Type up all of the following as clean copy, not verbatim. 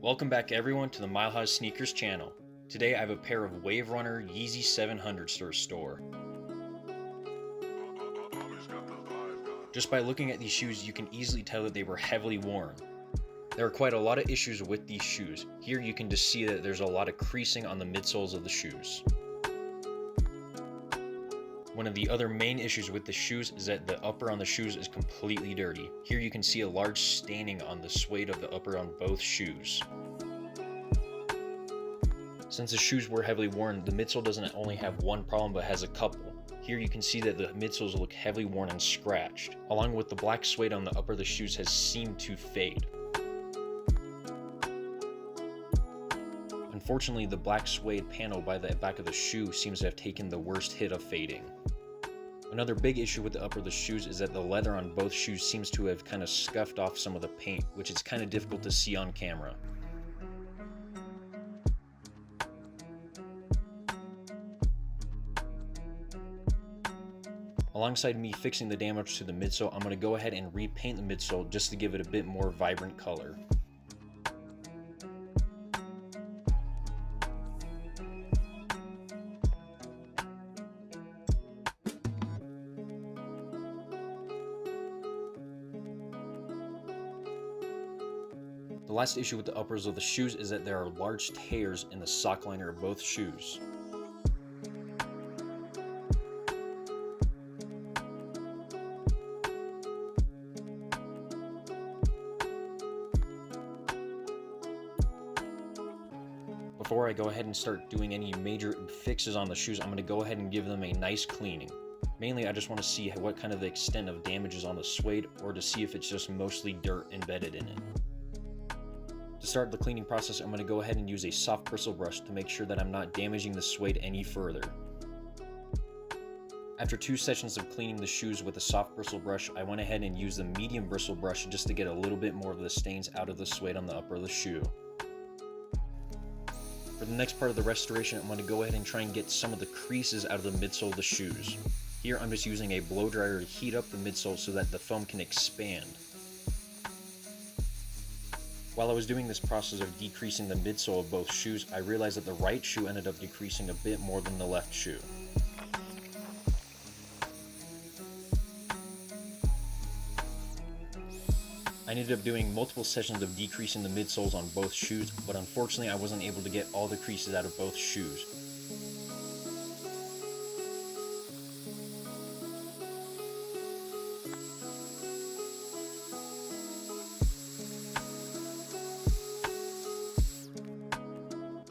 Welcome back everyone to the Mile High Sneakers channel. Today I have a pair of Wave Runner Yeezy 700 store. Just by looking at these shoes, you can easily tell that they were heavily worn. There are quite a lot of issues with these shoes. Here you can just see that there's a lot of creasing on the midsoles of the shoes. One of the other main issues with the shoes is that the upper on the shoes is completely dirty. Here you can see a large staining on the suede of the upper on both shoes. Since the shoes were heavily worn, the midsole doesn't only have one problem but has a couple. Here you can see that the midsoles look heavily worn and scratched, along with the black suede on the upper of the shoes has seemed to fade. Unfortunately, the black suede panel by the back of the shoe seems to have taken the worst hit of fading. Another big issue with the upper of the shoes is that the leather on both shoes seems to have kind of scuffed off some of the paint, which is kind of difficult to see on camera. Alongside me fixing the damage to the midsole, I'm going to go ahead and repaint the midsole just to give it a bit more vibrant color. The last issue with the uppers of the shoes is that there are large tears in the sock liner of both shoes. Before I go ahead and start doing any major fixes on the shoes, I'm going to go ahead and give them a nice cleaning. Mainly I just want to see what kind of the extent of damage is on the suede, or to see if it's just mostly dirt embedded in it. To start the cleaning process, I'm going to go ahead and use a soft bristle brush to make sure that I'm not damaging the suede any further. After 2 sessions of cleaning the shoes with a soft bristle brush, I went ahead and used the medium bristle brush just to get a little bit more of the stains out of the suede on the upper of the shoe. For the next part of the restoration, I'm going to go ahead and try and get some of the creases out of the midsole of the shoes. Here I'm just using a blow dryer to heat up the midsole so that the foam can expand. While I was doing this process of decreasing the midsole of both shoes, I realized that the right shoe ended up decreasing a bit more than the left shoe. I ended up doing multiple sessions of decreasing the midsoles on both shoes, but unfortunately I wasn't able to get all the creases out of both shoes.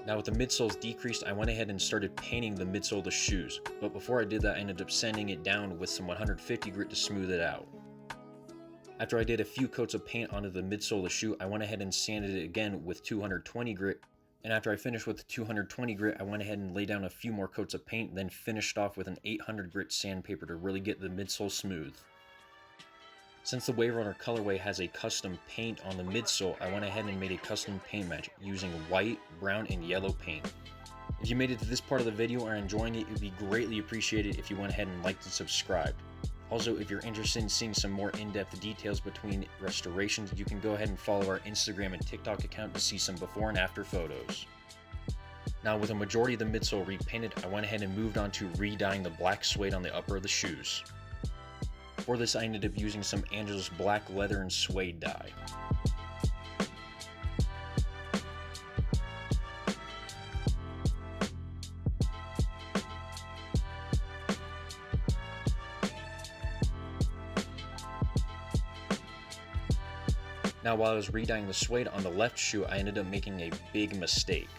Now with the midsoles decreased, I went ahead and started painting the midsole of the shoes, but before I did that I ended up sanding it down with some 150 grit to smooth it out. After I did a few coats of paint onto the midsole of the shoe, I went ahead and sanded it again with 220 grit, and after I finished with the 220 grit, I went ahead and laid down a few more coats of paint, then finished off with an 800 grit sandpaper to really get the midsole smooth. Since the Wave Runner colorway has a custom paint on the midsole, I went ahead and made a custom paint match using white, brown, and yellow paint. If you made it to this part of the video and are enjoying it, it would be greatly appreciated if you went ahead and liked and subscribed. Also, if you're interested in seeing some more in-depth details between restorations, you can go ahead and follow our Instagram and TikTok account to see some before and after photos. Now with a majority of the midsole repainted, I went ahead and moved on to re-dyeing the black suede on the upper of the shoes. For this I ended up using some Angelus black leather and suede dye. Now while I was re-dyeing the suede on the left shoe, I ended up making a big mistake.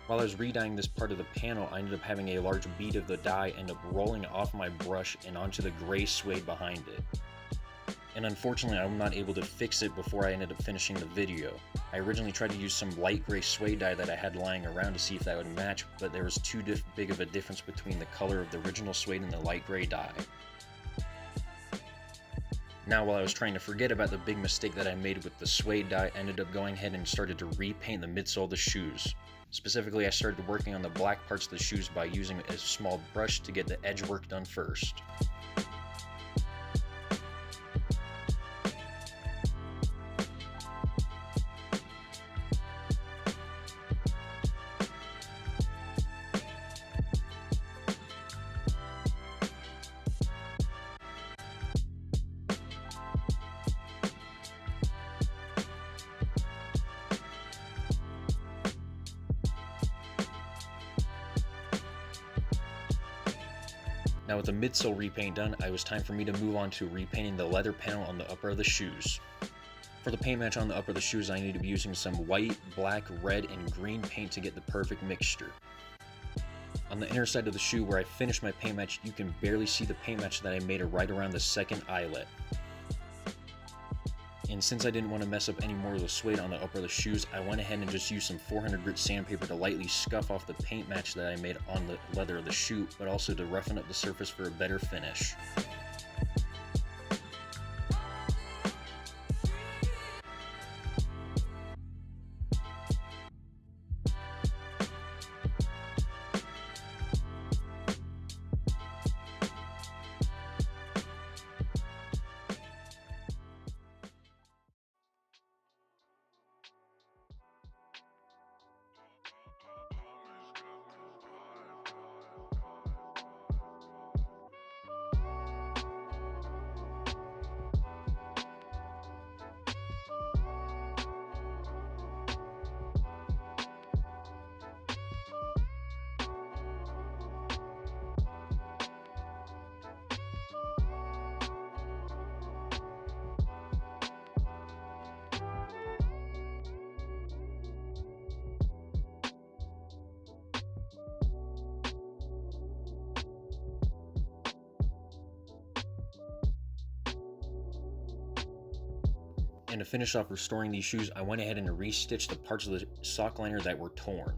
While I was re-dyeing this part of the panel, I ended up having a large bead of the dye end up rolling off my brush and onto the gray suede behind it. And unfortunately I'm not able to fix it before I ended up finishing the video. I originally tried to use some light gray suede dye that I had lying around to see if that would match, but there was too big of a difference between the color of the original suede and the light gray dye. Now while I was trying to forget about the big mistake that I made with the suede dye, I ended up going ahead and started to repaint the midsole of the shoes. Specifically, I started working on the black parts of the shoes by using a small brush to get the edge work done first. Now with the midsole repaint done, it was time for me to move on to repainting the leather panel on the upper of the shoes. For the paint match on the upper of the shoes, I need to be using some white, black, red, and green paint to get the perfect mixture. On the inner side of the shoe where I finished my paint match, you can barely see the paint match that I made right around the second eyelet. And since I didn't want to mess up any more of the suede on the upper of the shoes, I went ahead and just used some 400 grit sandpaper to lightly scuff off the paint match that I made on the leather of the shoe, but also to roughen up the surface for a better finish. And to finish off restoring these shoes, I went ahead and restitched the parts of the sock liner that were torn.